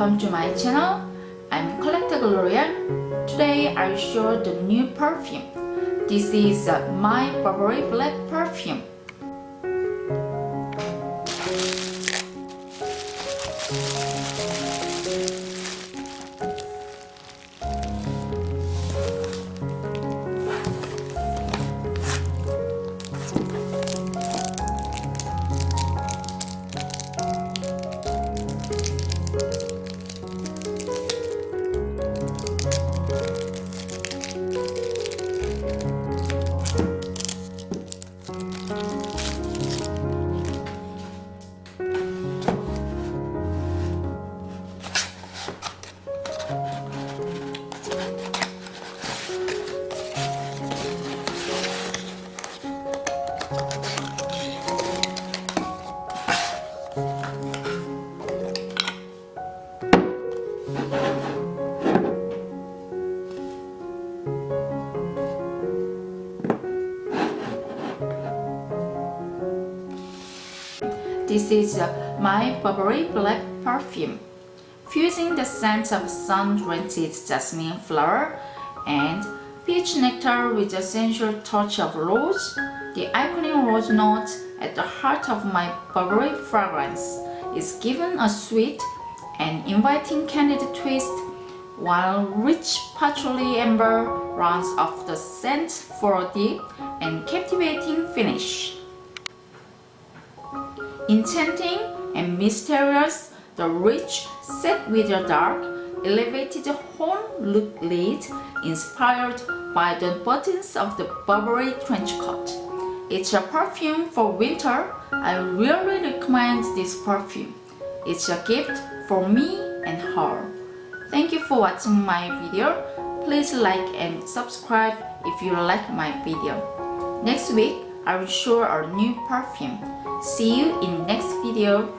welcome to my channel. I'm Collector Gloria. Today I'll show the new perfume. This is my Burberry Black Perfume. This is my Burberry Black Perfume, fusing the scent of sun-drenched jasmine flower and peach nectar with a sensual touch of rose. The iconic rose note at the heart of my Burberry fragrance is given a sweet and inviting candid twist, while rich patchouli amber rounds off the scent for a deep and captivating finish. Enchanting and mysterious, the rich set with a dark, elevated horn look lead inspired by the buttons of the Burberry trench coat. It's a perfume for winter. I really recommend this perfume. It's a gift for me and her. Thank you for watching my video. Please like and subscribe if you like my video. Next week, I will show a new perfume. See you in next video.